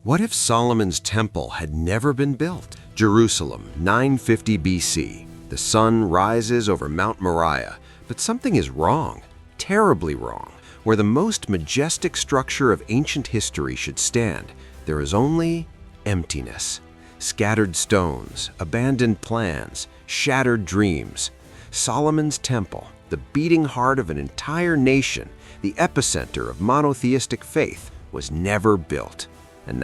What if Solomon's temple had never been built? Jerusalem, 950 BC. The sun rises over Mount Moriah, but something is wrong, terribly wrong. Where the most majestic structure of ancient history should stand, there is only emptiness. Scattered stones, abandoned plans, shattered dreams. Solomon's temple, the beating heart of an entire nation, the epicenter of monotheistic faith, was never built. And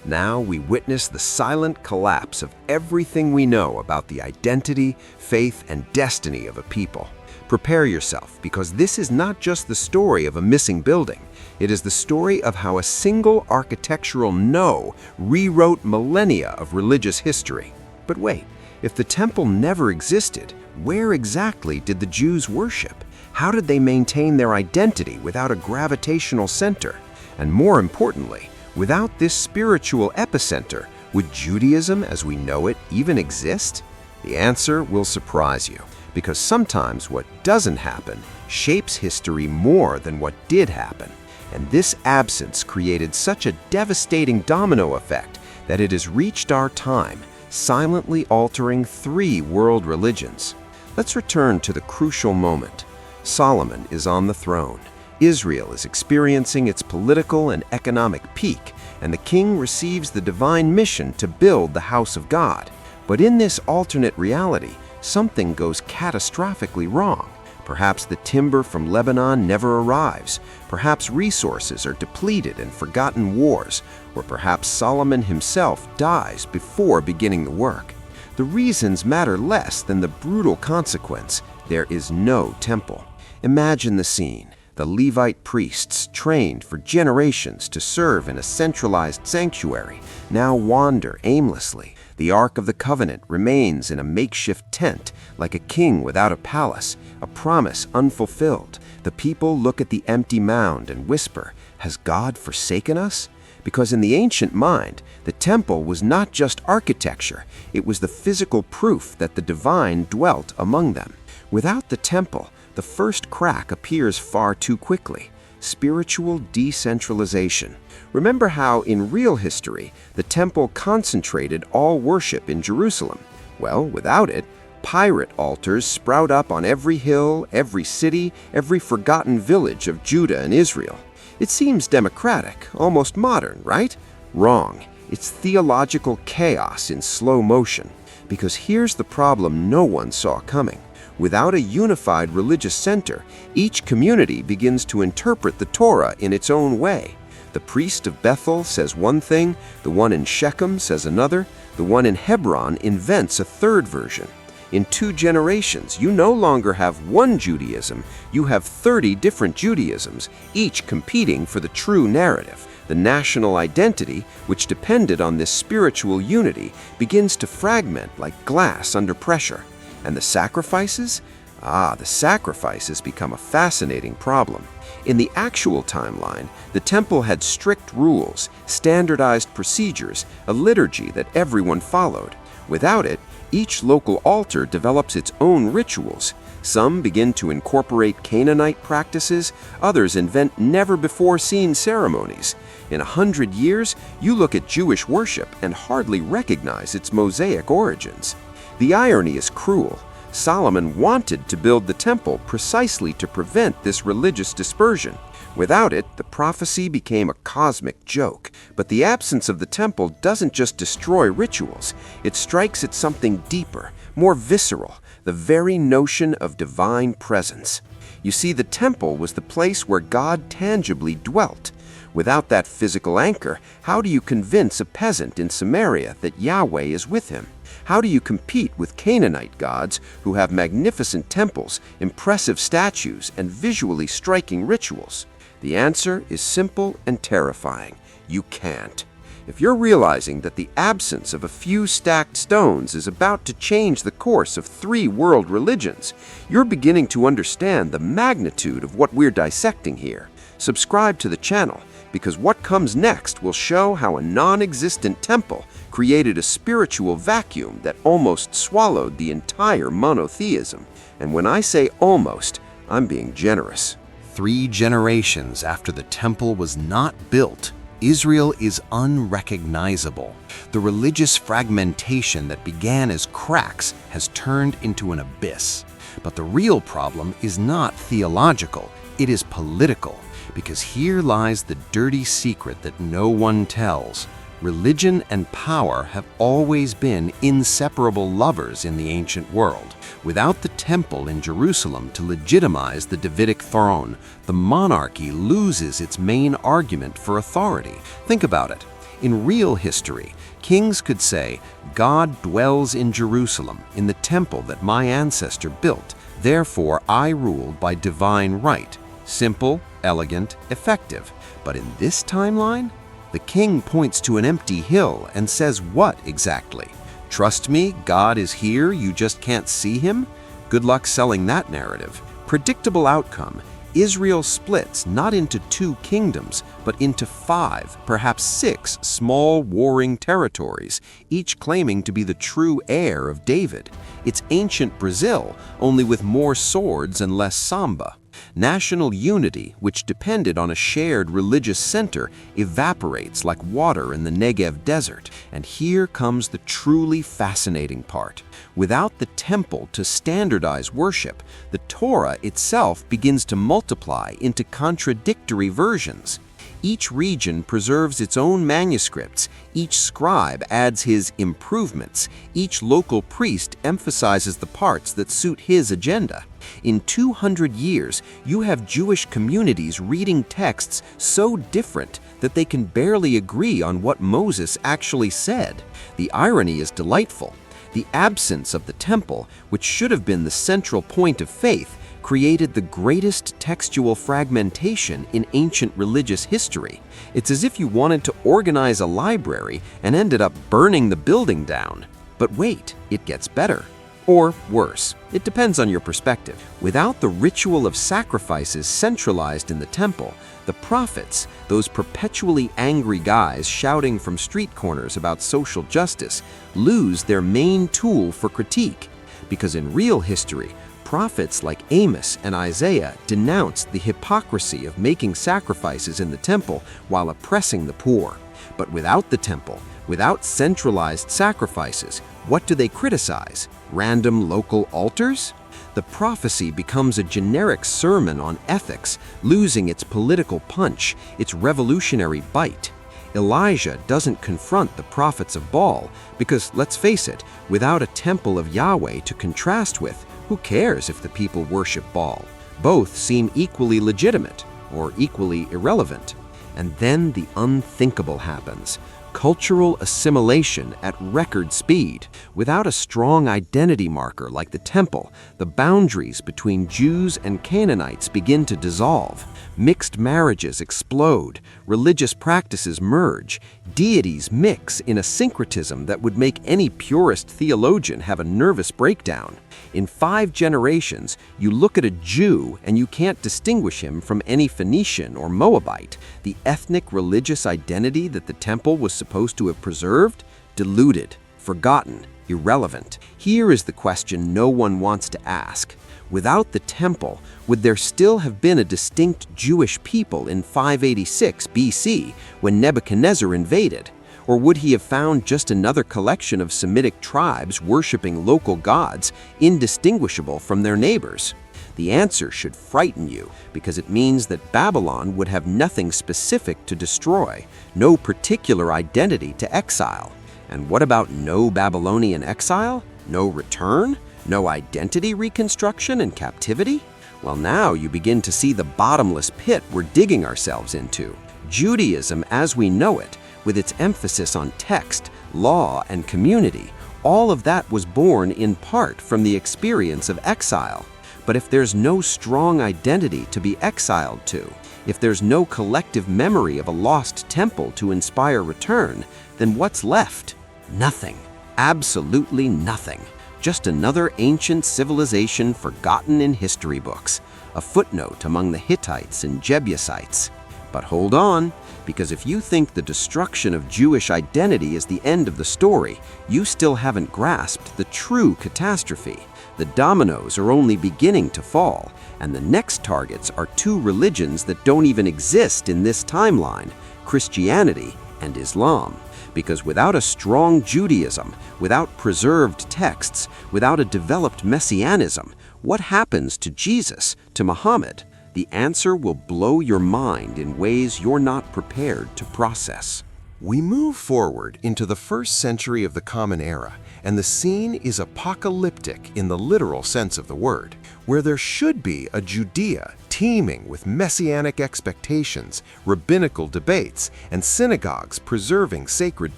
now we witness the silent collapse of everything we know about the identity, faith, and destiny of a people. Prepare yourself, because this is not just the story of a missing building. It is the story of how a single architectural no rewrote millennia of religious history. But wait, if the temple never existed, where exactly did the Jews worship? How did they maintain their identity without a gravitational center? And more importantly, without this spiritual epicenter, would Judaism as we know it even exist? The answer will surprise you, because sometimes what doesn't happen shapes history more than what did happen. And this absence created such a devastating domino effect that it has reached our time, silently altering 3 world religions. Let's return to the crucial moment. Solomon is on the throne. Israel is experiencing its political and economic peak, and the king receives the divine mission to build the house of God. But in this alternate reality, something goes catastrophically wrong. Perhaps the timber from Lebanon never arrives. Perhaps resources are depleted in forgotten wars, or perhaps Solomon himself dies before beginning the work. The reasons matter less than the brutal consequence. There is no temple. Imagine the scene. The Levite priests, trained for generations to serve in a centralized sanctuary, now wander aimlessly. The Ark of the Covenant remains in a makeshift tent, like a king without a palace, a promise unfulfilled. The people look at the empty mound and whisper, "Has God forsaken us?" Because in the ancient mind, the temple was not just architecture, it was the physical proof that the divine dwelt among them. Without the temple, the first crack appears far too quickly: spiritual decentralization. Remember how, in real history, the temple concentrated all worship in Jerusalem? Well, without it, pirate altars sprout up on every hill, every city, every forgotten village of Judah and Israel. It seems democratic, almost modern, right? Wrong. It's theological chaos in slow motion. Because here's the problem no one saw coming. Without a unified religious center, each community begins to interpret the Torah in its own way. The priest of Bethel says one thing, the one in Shechem says another, the one in Hebron invents a third version. In 2 generations, you no longer have one Judaism, you have 30 different Judaisms, each competing for the true narrative. The national identity, which depended on this spiritual unity, begins to fragment like glass under pressure. And the sacrifices? The sacrifices become a fascinating problem. In the actual timeline, the temple had strict rules, standardized procedures, a liturgy that everyone followed. Without it, each local altar develops its own rituals. Some begin to incorporate Canaanite practices, others invent never-before-seen ceremonies. In 100 years, you look at Jewish worship and hardly recognize its Mosaic origins. The irony is cruel. Solomon wanted to build the temple precisely to prevent this religious dispersion. Without it, the prophecy became a cosmic joke. But the absence of the temple doesn't just destroy rituals. It strikes at something deeper, more visceral, the very notion of divine presence. You see, the temple was the place where God tangibly dwelt. Without that physical anchor, how do you convince a peasant in Samaria that Yahweh is with him? How do you compete with Canaanite gods who have magnificent temples, impressive statues, and visually striking rituals? The answer is simple and terrifying. You can't. If you're realizing that the absence of a few stacked stones is about to change the course of 3 world religions, you're beginning to understand the magnitude of what we're dissecting here. Subscribe to the channel, because what comes next will show how a non-existent temple created a spiritual vacuum that almost swallowed the entire monotheism. And when I say almost, I'm being generous. 3 generations after the temple was not built, Israel is unrecognizable. The religious fragmentation that began as cracks has turned into an abyss. But the real problem is not theological, it is political. Because here lies the dirty secret that no one tells. Religion and power have always been inseparable lovers in the ancient world. Without the temple in Jerusalem to legitimize the Davidic throne, the monarchy loses its main argument for authority. Think about it. In real history, kings could say, "God dwells in Jerusalem, in the temple that my ancestor built. Therefore, I rule by divine right." Simple, elegant, effective. But in this timeline, the king points to an empty hill and says what exactly? Trust me, God is here, you just can't see him? Good luck selling that narrative. Predictable outcome. Israel splits not into 2 kingdoms, but into 5, perhaps 6 small warring territories, each claiming to be the true heir of David. It's ancient Brazil, only with more swords and less samba. National unity, which depended on a shared religious center, evaporates like water in the Negev desert. And here comes the truly fascinating part. Without the temple to standardize worship, the Torah itself begins to multiply into contradictory versions. Each region preserves its own manuscripts, each scribe adds his improvements, each local priest emphasizes the parts that suit his agenda. In 200 years, you have Jewish communities reading texts so different that they can barely agree on what Moses actually said. The irony is delightful. The absence of the temple, which should have been the central point of faith, created the greatest textual fragmentation in ancient religious history. It's as if you wanted to organize a library and ended up burning the building down. But wait, it gets better. Or worse. It depends on your perspective. Without the ritual of sacrifices centralized in the temple, the prophets, those perpetually angry guys shouting from street corners about social justice, lose their main tool for critique. Because in real history, prophets like Amos and Isaiah denounced the hypocrisy of making sacrifices in the temple while oppressing the poor. But without the temple, without centralized sacrifices, what do they criticize? Random local altars? The prophecy becomes a generic sermon on ethics, losing its political punch, its revolutionary bite. Elijah doesn't confront the prophets of Baal because, let's face it, without a temple of Yahweh to contrast with, who cares if the people worship Baal? Both seem equally legitimate or equally irrelevant. And then the unthinkable happens. Cultural assimilation at record speed. Without a strong identity marker like the temple, the boundaries between Jews and Canaanites begin to dissolve. Mixed marriages explode, religious practices merge, deities mix in a syncretism that would make any purist theologian have a nervous breakdown. In 5 generations, you look at a Jew and you can't distinguish him from any Phoenician or Moabite. The ethnic religious identity that the temple was supposed to have preserved? Diluted, forgotten, irrelevant. Here is the question no one wants to ask. Without the temple, would there still have been a distinct Jewish people in 586 BC when Nebuchadnezzar invaded? Or would he have found just another collection of Semitic tribes worshiping local gods, indistinguishable from their neighbors? The answer should frighten you, because it means that Babylon would have nothing specific to destroy, no particular identity to exile. And what about no Babylonian exile? No return? No identity reconstruction and captivity? Well, now you begin to see the bottomless pit we're digging ourselves into. Judaism as we know it, with its emphasis on text, law, and community, all of that was born in part from the experience of exile. But if there's no strong identity to be exiled to, if there's no collective memory of a lost temple to inspire return, then what's left? Nothing. Absolutely nothing. Just another ancient civilization forgotten in history books, a footnote among the Hittites and Jebusites. But hold on, because if you think the destruction of Jewish identity is the end of the story, you still haven't grasped the true catastrophe. The dominoes are only beginning to fall, and the next targets are 2 religions that don't even exist in this timeline: Christianity and Islam. Because without a strong Judaism, without preserved texts, without a developed messianism, what happens to Jesus, to Muhammad? The answer will blow your mind in ways you're not prepared to process. We move forward into the 1st century of the Common Era, and the scene is apocalyptic in the literal sense of the word. Where there should be a Judea teeming with messianic expectations, rabbinical debates, and synagogues preserving sacred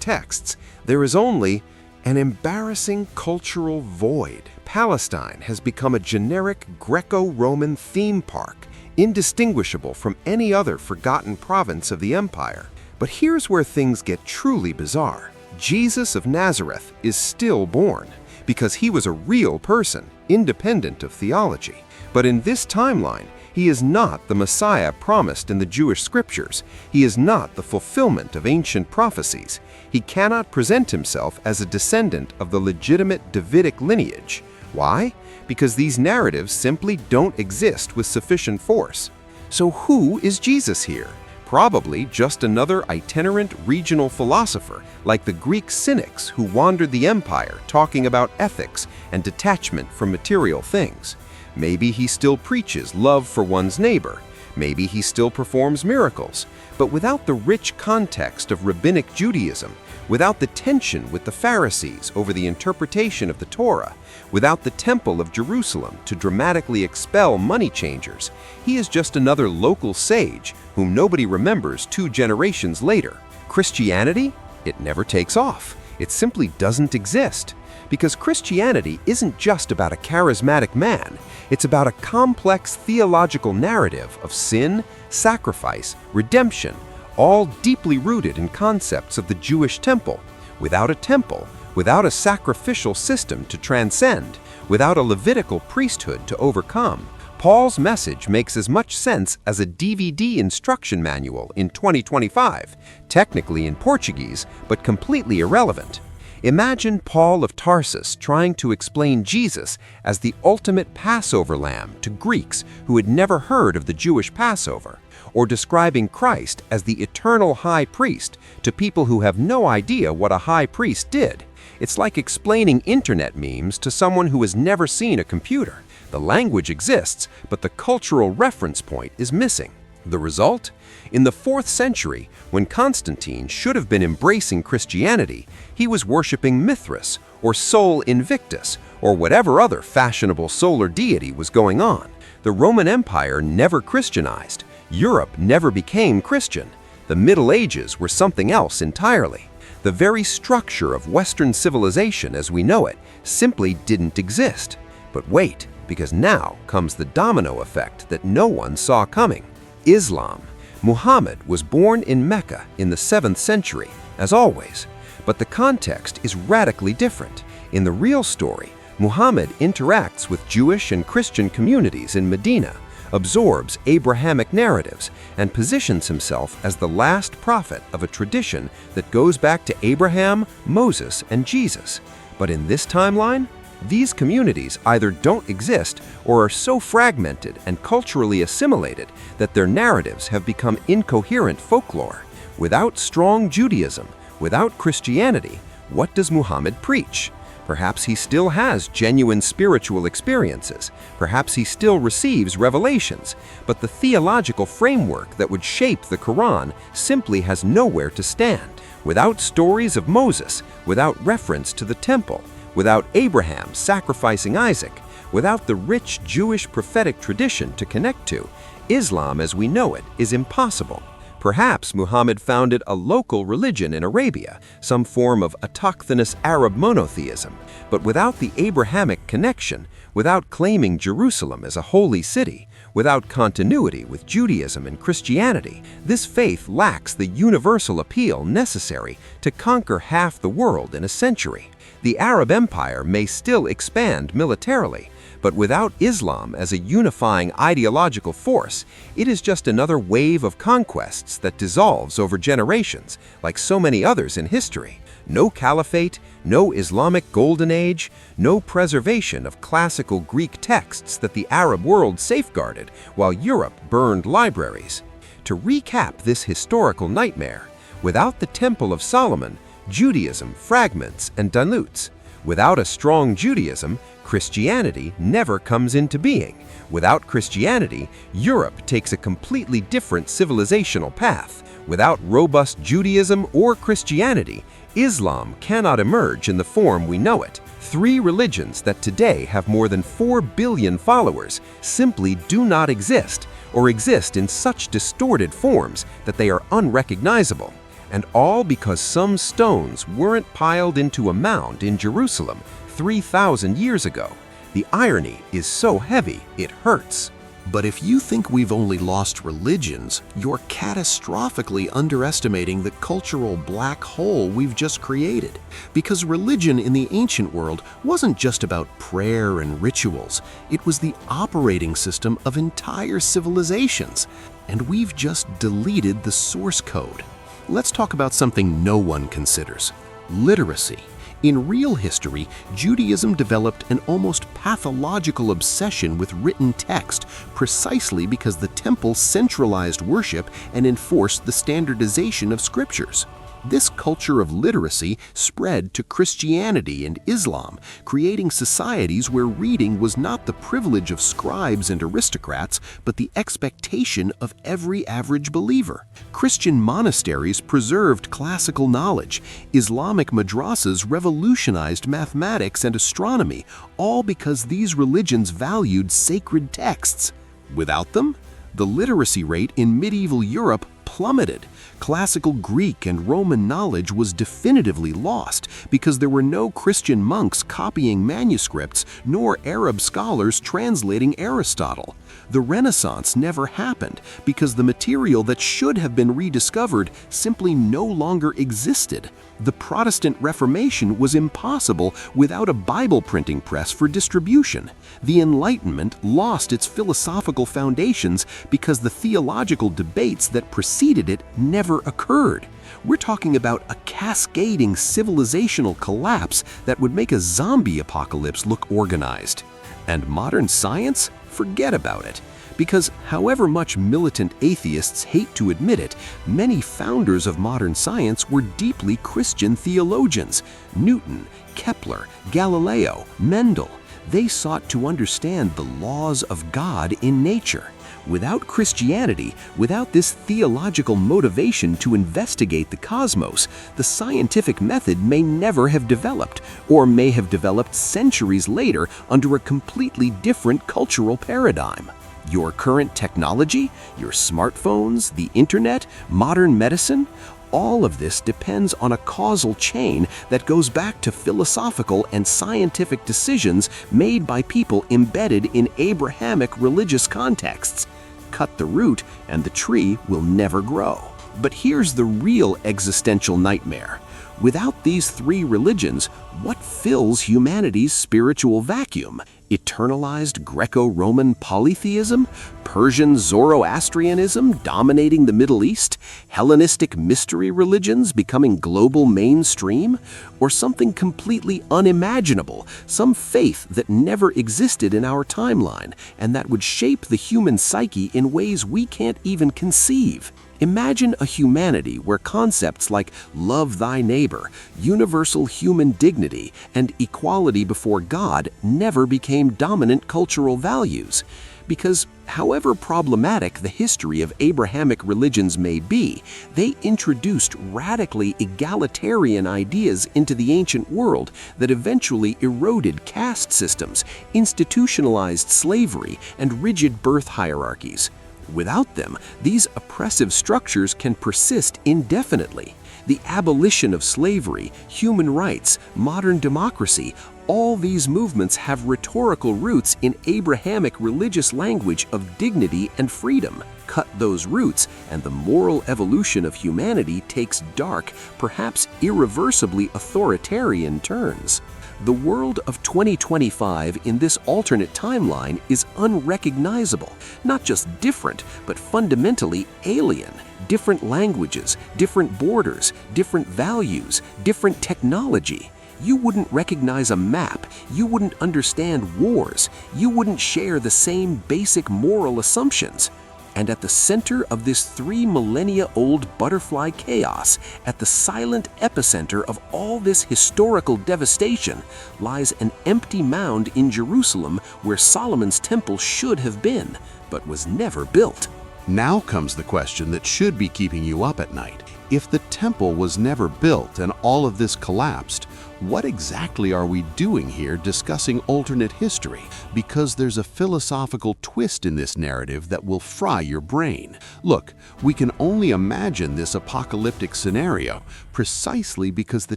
texts, there is only an embarrassing cultural void. Palestine has become a generic Greco-Roman theme park, indistinguishable from any other forgotten province of the empire. But here's where things get truly bizarre. Jesus of Nazareth is still born, because he was a real person, independent of theology. But in this timeline, he is not the Messiah promised in the Jewish scriptures. He is not the fulfillment of ancient prophecies. He cannot present himself as a descendant of the legitimate Davidic lineage. Why? Because these narratives simply don't exist with sufficient force. So who is Jesus here? Probably just another itinerant regional philosopher like the Greek cynics who wandered the empire talking about ethics and detachment from material things. Maybe he still preaches love for one's neighbor. Maybe he still performs miracles. But without the rich context of rabbinic Judaism, without the tension with the Pharisees over the interpretation of the Torah, without the Temple of Jerusalem to dramatically expel money changers, he is just another local sage whom nobody remembers 2 generations later. Christianity? It never takes off. It simply doesn't exist. Because Christianity isn't just about a charismatic man. It's about a complex theological narrative of sin, sacrifice, redemption, all deeply rooted in concepts of the Jewish temple. Without a temple, without a sacrificial system to transcend, without a Levitical priesthood to overcome, Paul's message makes as much sense as a DVD instruction manual in 2025, technically in Portuguese, but completely irrelevant. Imagine Paul of Tarsus trying to explain Jesus as the ultimate Passover lamb to Greeks who had never heard of the Jewish Passover, or describing Christ as the eternal high priest to people who have no idea what a high priest did. It's like explaining internet memes to someone who has never seen a computer. The language exists, but the cultural reference point is missing. The result? In the 4th century, when Constantine should have been embracing Christianity, he was worshipping Mithras, or Sol Invictus, or whatever other fashionable solar deity was going on. The Roman Empire never Christianized. Europe never became Christian. The Middle Ages were something else entirely. The very structure of Western civilization as we know it simply didn't exist. But wait, because now comes the domino effect that no one saw coming. Islam. Muhammad was born in Mecca in the 7th century, as always. But the context is radically different. In the real story, Muhammad interacts with Jewish and Christian communities in Medina, absorbs Abrahamic narratives, and positions himself as the last prophet of a tradition that goes back to Abraham, Moses, and Jesus. But in this timeline, these communities either don't exist or are so fragmented and culturally assimilated that their narratives have become incoherent folklore. Without strong Judaism, without Christianity, what does Muhammad preach? Perhaps he still has genuine spiritual experiences. Perhaps he still receives revelations. But the theological framework that would shape the Quran simply has nowhere to stand. Without stories of Moses, without reference to the temple, without Abraham sacrificing Isaac, without the rich Jewish prophetic tradition to connect to, Islam as we know it is impossible. Perhaps Muhammad founded a local religion in Arabia, some form of autochthonous Arab monotheism, but without the Abrahamic connection, without claiming Jerusalem as a holy city, without continuity with Judaism and Christianity, this faith lacks the universal appeal necessary to conquer half the world in a century. The Arab Empire may still expand militarily, but without Islam as a unifying ideological force, it is just another wave of conquests that dissolves over generations, like so many others in history. No caliphate, no Islamic golden age, no preservation of classical Greek texts that the Arab world safeguarded while Europe burned libraries. To recap this historical nightmare, without the Temple of Solomon, Judaism fragments and dilutes. Without a strong Judaism, Christianity never comes into being. Without Christianity, Europe takes a completely different civilizational path. Without robust Judaism or Christianity, Islam cannot emerge in the form we know it. Three religions that today have more than 4 billion followers simply do not exist, or exist in such distorted forms that they are unrecognizable. And all because some stones weren't piled into a mound in Jerusalem 3,000 years ago. The irony is so heavy, it hurts. But if you think we've only lost religions, you're catastrophically underestimating the cultural black hole we've just created. Because religion in the ancient world wasn't just about prayer and rituals, it was the operating system of entire civilizations. And we've just deleted the source code. Let's talk about something no one considers: literacy. In real history, Judaism developed an almost pathological obsession with written text precisely because the temple centralized worship and enforced the standardization of scriptures. This culture of literacy spread to Christianity and Islam, creating societies where reading was not the privilege of scribes and aristocrats, but the expectation of every average believer. Christian monasteries preserved classical knowledge. Islamic madrasas revolutionized mathematics and astronomy, all because these religions valued sacred texts. Without them, the literacy rate in medieval Europe plummeted. Classical Greek and Roman knowledge was definitively lost because there were no Christian monks copying manuscripts nor Arab scholars translating Aristotle. The Renaissance never happened because the material that should have been rediscovered simply no longer existed. The Protestant Reformation was impossible without a Bible printing press for distribution. The Enlightenment lost its philosophical foundations because the theological debates that preceded it never occurred. We're talking about a cascading civilizational collapse that would make a zombie apocalypse look organized. And modern science? Forget about it. Because however much militant atheists hate to admit it, many founders of modern science were deeply Christian theologians. Newton, Kepler, Galileo, Mendel. They sought to understand the laws of God in nature. Without Christianity, without this theological motivation to investigate the cosmos, the scientific method may never have developed, or may have developed centuries later under a completely different cultural paradigm. Your current technology, your smartphones, the internet, modern medicine, all of this depends on a causal chain that goes back to philosophical and scientific decisions made by people embedded in Abrahamic religious contexts. Cut the root and the tree will never grow. But here's the real existential nightmare. Without these three religions, what fills humanity's spiritual vacuum? Eternalized Greco-Roman polytheism? Persian Zoroastrianism dominating the Middle East? Hellenistic mystery religions becoming global mainstream? Or something completely unimaginable, some faith that never existed in our timeline and that would shape the human psyche in ways we can't even conceive? Imagine a humanity where concepts like love thy neighbor, universal human dignity, and equality before God never became dominant cultural values. Because however problematic the history of Abrahamic religions may be, they introduced radically egalitarian ideas into the ancient world that eventually eroded caste systems, institutionalized slavery, and rigid birth hierarchies. Without them, these oppressive structures can persist indefinitely. The abolition of slavery, human rights, modern democracy, all these movements have rhetorical roots in Abrahamic religious language of dignity and freedom. Cut those roots, and the moral evolution of humanity takes dark, perhaps irreversibly authoritarian turns. The world of 2025 in this alternate timeline is unrecognizable, not just different, but fundamentally alien. Different languages, different borders, different values, different technology. You wouldn't recognize a map, you wouldn't understand wars, you wouldn't share the same basic moral assumptions. And at the center of this 3 millennia-old butterfly chaos, at the silent epicenter of all this historical devastation, lies an empty mound in Jerusalem where Solomon's temple should have been, but was never built. Now comes the question that should be keeping you up at night. If the temple was never built and all of this collapsed, what exactly are we doing here discussing alternate history? Because there's a philosophical twist in this narrative that will fry your brain. Look, we can only imagine this apocalyptic scenario precisely because the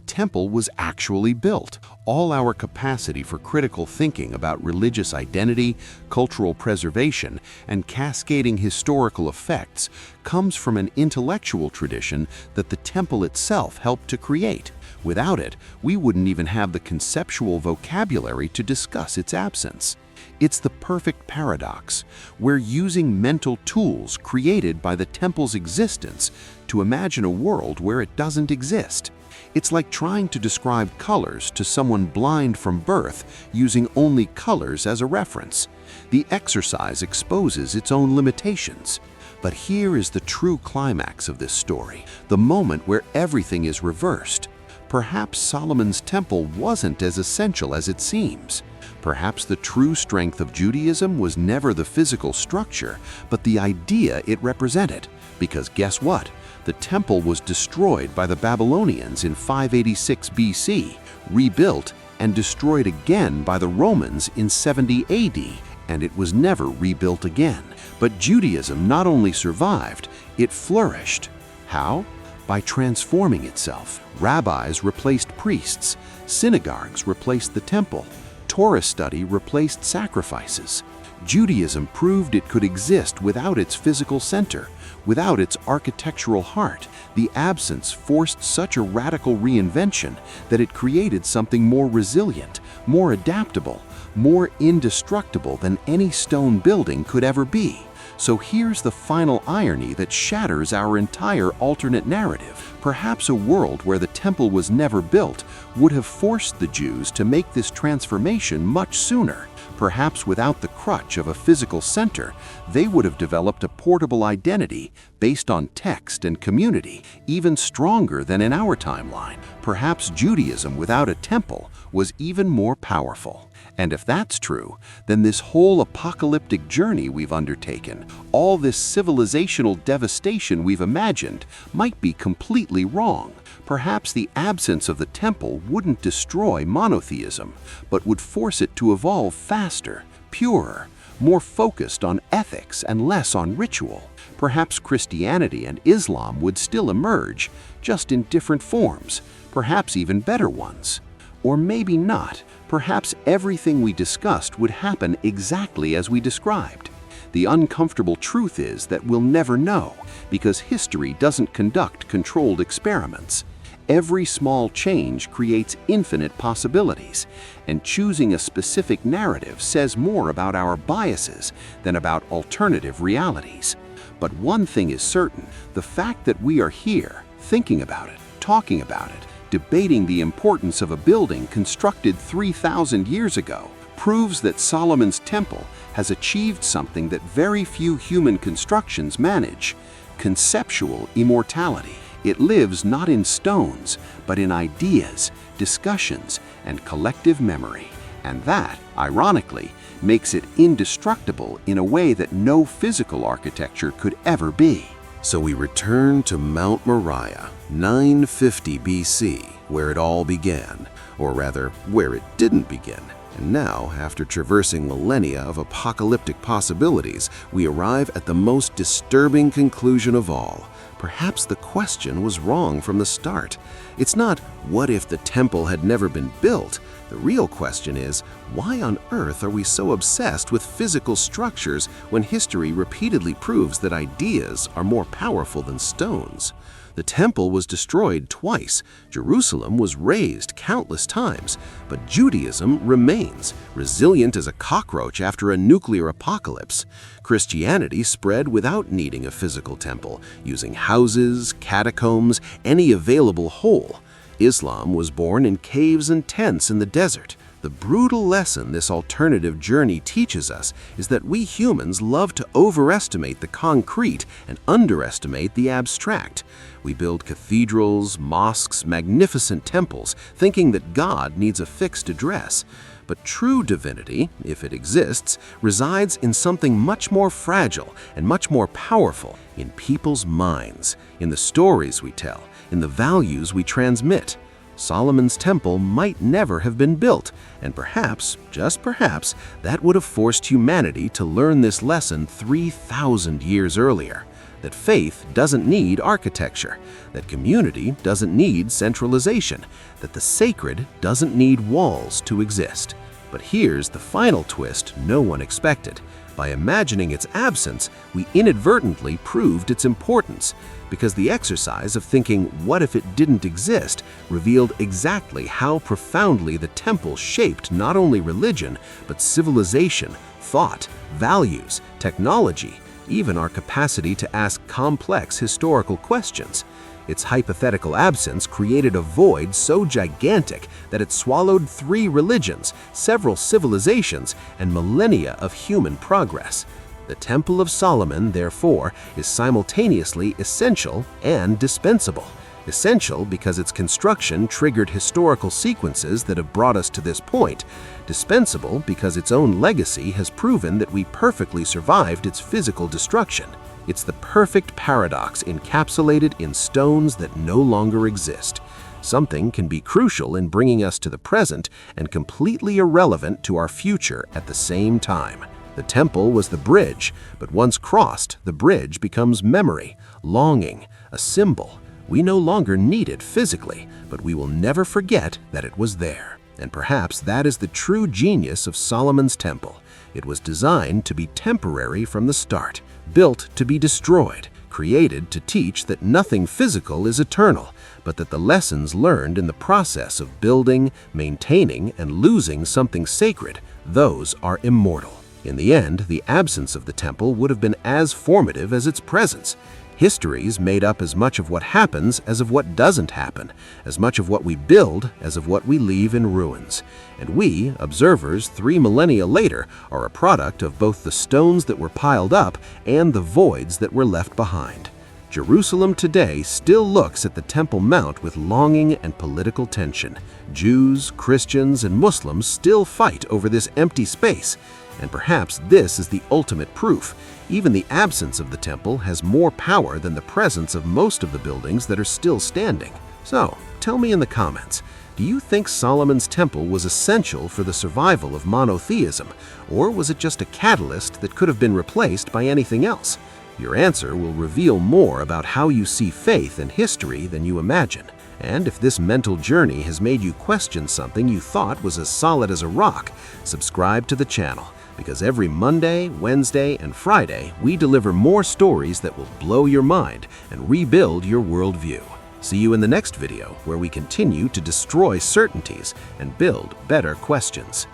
temple was actually built. All our capacity for critical thinking about religious identity, cultural preservation, and cascading historical effects comes from an intellectual tradition that the temple itself helped to create. Without it, we wouldn't even have the conceptual vocabulary to discuss its absence. It's the perfect paradox. We're using mental tools created by the temple's existence to imagine a world where it doesn't exist. It's like trying to describe colors to someone blind from birth using only colors as a reference. The exercise exposes its own limitations. But here is the true climax of this story, the moment where everything is reversed. Perhaps Solomon's temple wasn't as essential as it seems. Perhaps the true strength of Judaism was never the physical structure, but the idea it represented. Because guess what? The temple was destroyed by the Babylonians in 586 BC, rebuilt and destroyed again by the Romans in 70 AD, and it was never rebuilt again. But Judaism not only survived, it flourished. How? By transforming itself. Rabbis replaced priests, synagogues replaced the temple, Torah study replaced sacrifices. Judaism proved it could exist without its physical center, without its architectural heart. The absence forced such a radical reinvention that it created something more resilient, more adaptable, more indestructible than any stone building could ever be. So here's the final irony that shatters our entire alternate narrative. Perhaps a world where the temple was never built would have forced the Jews to make this transformation much sooner. Perhaps without the crutch of a physical center, they would have developed a portable identity based on text and community, even stronger than in our timeline. Perhaps Judaism without a temple was even more powerful. And if that's true, then this whole apocalyptic journey we've undertaken, all this civilizational devastation we've imagined, might be completely wrong. Perhaps the absence of the temple wouldn't destroy monotheism, but would force it to evolve faster, purer, more focused on ethics and less on ritual. Perhaps Christianity and Islam would still emerge, just in different forms, perhaps even better ones. Or maybe not. Perhaps everything we discussed would happen exactly as we described. The uncomfortable truth is that we'll never know, because history doesn't conduct controlled experiments. Every small change creates infinite possibilities, and choosing a specific narrative says more about our biases than about alternative realities. But one thing is certain: the fact that we are here, thinking about it, talking about it, debating the importance of a building constructed 3,000 years ago, proves that Solomon's temple has achieved something that very few human constructions manage: conceptual immortality. It lives not in stones, but in ideas, discussions, and collective memory. And that, ironically, makes it indestructible in a way that no physical architecture could ever be. So we return to Mount Moriah, 950 BC, where it all began, or rather, where it didn't begin. And now, after traversing millennia of apocalyptic possibilities, we arrive at the most disturbing conclusion of all. Perhaps the question was wrong from the start. It's not, what if the temple had never been built? The real question is, why on earth are we so obsessed with physical structures when history repeatedly proves that ideas are more powerful than stones? The temple was destroyed twice, Jerusalem was razed countless times, but Judaism remains, resilient as a cockroach after a nuclear apocalypse. Christianity spread without needing a physical temple, using houses, catacombs, any available hole. Islam was born in caves and tents in the desert. The brutal lesson this alternative journey teaches us is that we humans love to overestimate the concrete and underestimate the abstract. We build cathedrals, mosques, magnificent temples, thinking that God needs a fixed address. But true divinity, if it exists, resides in something much more fragile and much more powerful, in people's minds, in the stories we tell, in the values we transmit. Solomon's temple might never have been built, and perhaps, just perhaps, that would have forced humanity to learn this lesson 3,000 years earlier. That faith doesn't need architecture, that community doesn't need centralization, that the sacred doesn't need walls to exist. But here's the final twist no one expected. By imagining its absence, we inadvertently proved its importance, because the exercise of thinking, what if it didn't exist, revealed exactly how profoundly the temple shaped not only religion, but civilization, thought, values, technology, even our capacity to ask complex historical questions. Its hypothetical absence created a void so gigantic that it swallowed 3 religions, several civilizations, and millennia of human progress. The Temple of Solomon, therefore, is simultaneously essential and dispensable. Essential because its construction triggered historical sequences that have brought us to this point. Dispensable because its own legacy has proven that we perfectly survived its physical destruction. It's the perfect paradox encapsulated in stones that no longer exist. Something can be crucial in bringing us to the present and completely irrelevant to our future at the same time. The temple was the bridge, but once crossed, the bridge becomes memory, longing, a symbol. We no longer need it physically, but we will never forget that it was there. And perhaps that is the true genius of Solomon's temple. It was designed to be temporary from the start, built to be destroyed, created to teach that nothing physical is eternal, but that the lessons learned in the process of building, maintaining, and losing something sacred, those are immortal. In the end, the absence of the temple would have been as formative as its presence. Histories made up as much of what happens as of what doesn't happen, as much of what we build as of what we leave in ruins. And we, observers 3 millennia later, are a product of both the stones that were piled up and the voids that were left behind. Jerusalem today still looks at the Temple Mount with longing and political tension. Jews, Christians, and Muslims still fight over this empty space. And perhaps this is the ultimate proof. Even the absence of the temple has more power than the presence of most of the buildings that are still standing. So, tell me in the comments, do you think Solomon's temple was essential for the survival of monotheism, or was it just a catalyst that could have been replaced by anything else? Your answer will reveal more about how you see faith and history than you imagine. And if this mental journey has made you question something you thought was as solid as a rock, subscribe to the channel, because every Monday, Wednesday, and Friday we deliver more stories that will blow your mind and rebuild your worldview. See you in the next video, where we continue to destroy certainties and build better questions.